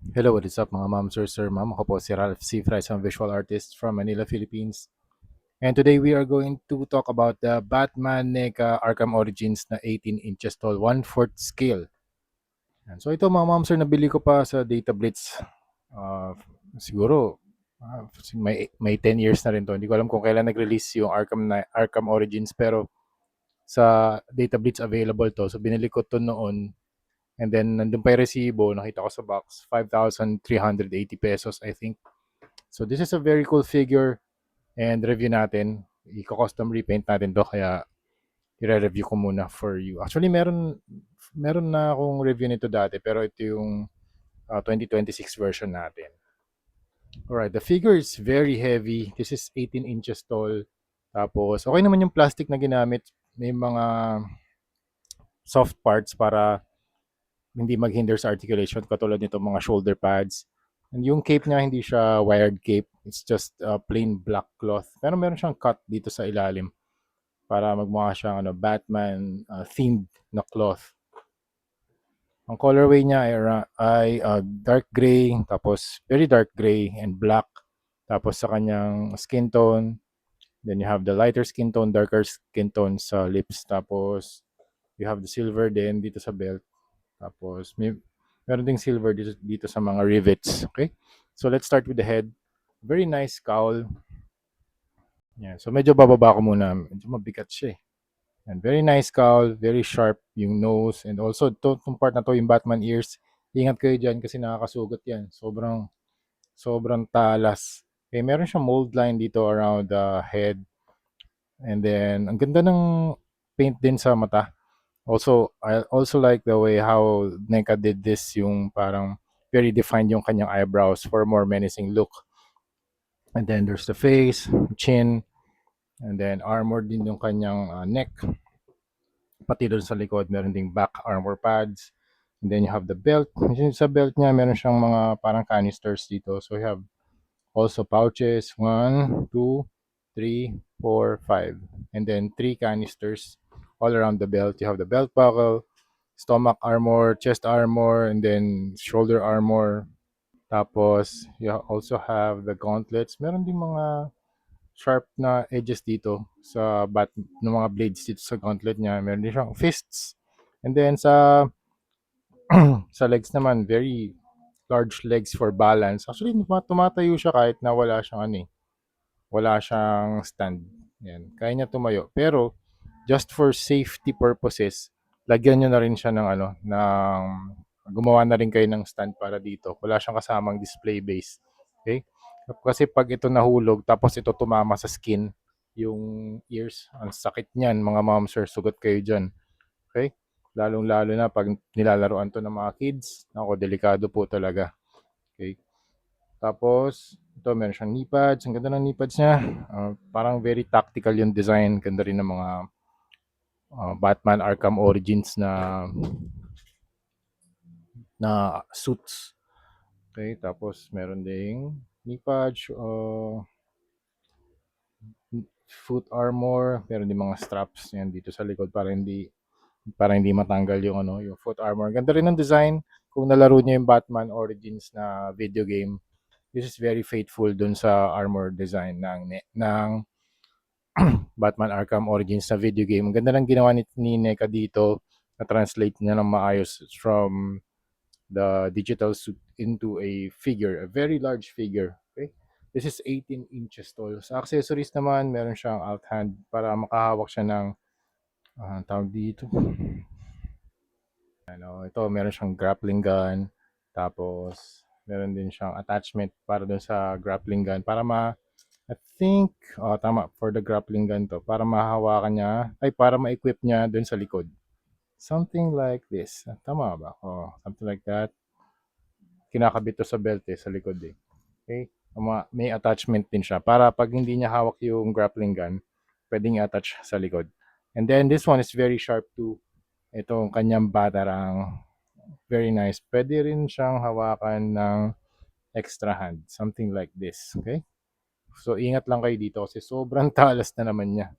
Hello, what is up mga ma'am, sir, ma'am? Ako po si Ralph C. Fry, isang visual artist from Manila, Philippines. And today we are going to talk about the Batman NECA Arkham Origins na 18 inches tall, 1/4 scale. So ito mga ma'am, sir, nabili ko pa sa Data Blitz. Ah, siguro may 10 years na rin to. Hindi ko alam kung kailan nag-release yung Arkham Origins, pero sa Data Blitz available to. So binili ko to noon. And then nandun pa yung resibo, nakita ko sa box, 5,380 pesos I think. So this is a very cool figure and review natin. I-custom repaint natin to kaya i-review ko muna for you. Actually meron na akong review nito dati pero ito yung 2026 version natin. Alright, the figure is very heavy. This is 18 inches tall. Tapos okay naman yung plastic na ginamit. May mga soft parts para hindi maghinder sa articulation katulad nito mga shoulder pads. And yung cape niya hindi siya wired cape. It's just plain black cloth. Pero meron siyang cut dito sa ilalim para magmukha siyang Batman themed na cloth. Ang colorway niya ay dark gray, tapos very dark gray and black. Tapos sa kanyang skin tone, then you have the lighter skin tone, darker skin tone sa lips. Tapos you have the silver din dito sa belt. Tapos meron ding silver dito sa mga rivets. Okay? So let's start with the head. Very nice cowl. Yeah, so medyo bababa ko muna. Medyo mabigat siya eh. And very nice cowl, very sharp yung nose. And also, itong part na to, yung Batman ears. Ingat kayo dyan kasi nakakasugat yan. Sobrang talas. Okay, meron siyang mold line dito around the head. And then, ang ganda ng paint din sa mata. Also, I also like the way how NECA did this, yung parang very defined yung kanyang eyebrows for a more menacing look. And then there's the face, chin, and then armor din yung kanyang neck. Pati doon sa likod, meron ding back armor pads. And then you have the belt. Sa belt niya, meron siyang mga parang canisters dito. So you have also pouches, 1, 2, 3, 4, 5. And then 3 canisters all around the belt. You have the belt buckle, stomach armor, chest armor, and then shoulder armor. Tapos, you also have the gauntlets. Meron din mga sharp na edges dito sa ng mga blades dito sa gauntlet niya. Meron din siyang fists. And then sa sa legs naman, very large legs for balance. Actually, tumatayo siya kahit na wala siyang stand. Yan. Kaya niya tumayo. Pero just for safety purposes, lagyan niyo na rin siya ng gumawa na rin kayo ng stand para dito. Wala siyang kasamang display base. Okay? Kasi pag ito nahulog tapos ito tumama sa skin, yung ears, ang sakit niyan, mga moms sir, sugat kayo diyan. Okay? Lalong-lalo na pag nilalaruan to ng mga kids, ako delikado po talaga. Okay? Tapos, ito meron siyang knee pads. Ang ganda ng knee pads niya. Parang very tactical yung design. Ganda rin ng mga Batman Arkham Origins na suits. Okay, tapos meron ding knee pads, foot armor, meron din mga straps yan dito sa likod para hindi matanggal yung foot armor. Ganda rin ng design. Kung nalaro niyo yung Batman Origins na video game, this is very faithful dun sa armor design ng Batman Arkham Origins na video game. Ang ganda lang ginawa ni NECA dito na translate niya ng maayos from the digital suit into a figure, a very large figure. Okay? This is 18 inches tall. Sa accessories naman, meron siyang alt hand para makahawak siya ng tawag dito. Ito meron siyang grappling gun. Tapos meron din siyang attachment para dun sa grappling gun para I think, tama, for the grappling gun to, para mahawakan niya, para ma-equip niya dun sa likod. Something like this. Tama ba? Something like that. Kinakabit to sa belt sa likod eh. Okay? May attachment din siya para pag hindi niya hawak yung grappling gun, pwedeng i-attach sa likod. And then this one is very sharp too. Itong kanyang batarang, very nice. Pwede rin siyang hawakan ng extra hand. Something like this. Okay? So, ingat lang kayo dito kasi sobrang talas na naman niya.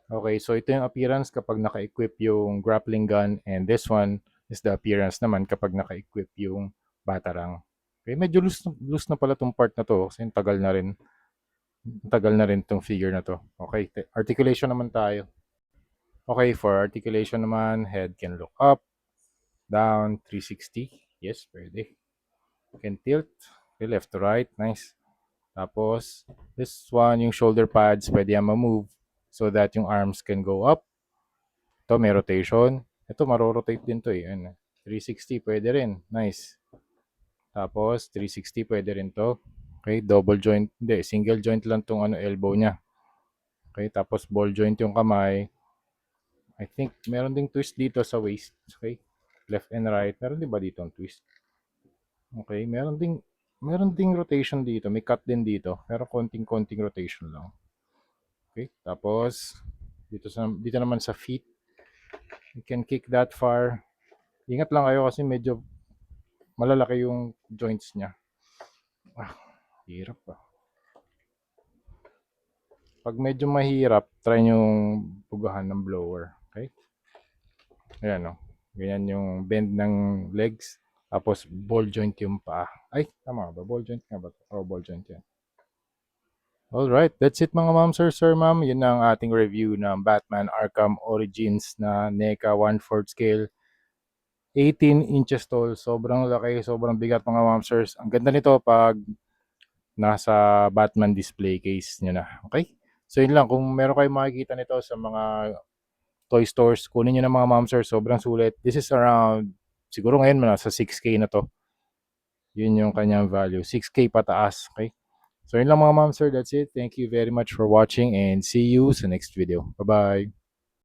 Okay, so ito yung appearance kapag naka-equip yung grappling gun and this one is the appearance naman kapag naka-equip yung batarang. Okay, medyo loose na pala 'tong part na 'to kasi ang tagal na rin 'tong figure na 'to. Okay, articulation naman tayo. Okay, for articulation naman, head can look up, down, 360. Yes, pwede. Can tilt, okay, left to right, nice. Tapos, this one, yung shoulder pads, pwede yan ma-move so that yung arms can go up. Ito, may rotation. Ito, maro-rotate din to eh. Ayan, 360, pwede rin. Nice. Tapos, 360, pwede rin to. Okay, double joint. Hindi, single joint lang tong elbow niya. Okay, tapos ball joint yung kamay. I think, meron ding twist dito sa waist. Okay, left and right. Meron din ba dito ang twist? Okay, meron ding rotation dito. May cut din dito. Pero konting-konting rotation lang. Okay, tapos dito naman sa feet, you can kick that far. Ingat lang kayo kasi medyo malalaki yung joints niya. Hirap pa. Pag medyo mahirap, try nyo pugahan ng blower. Okay? Ayan o. Ganyan yung bend ng legs. Tapos ball joint yung paa. Ay, tama ba? Ball joint nga ba? Oh, ball joint yan. Alright, that's it mga ma'am, sir, ma'am. Yun ang ating review ng Batman Arkham Origins na NECA 1/4 scale, 18 inches tall. Sobrang laki, sobrang bigat mga ma'am, sirs. Ang ganda nito pag nasa Batman display case nyo na. Okay? So yun lang, kung meron kayong makikita nito sa mga toy stores, kunin nyo na mga ma'am, sir. Sobrang sulit. This is around, siguro ngayon nasa 6K na to. Yun yung kanyang value. 6K pataas. Okay? So yun lang mga ma'am, sir. That's it. Thank you very much for watching and see you sa next video. Bye-bye.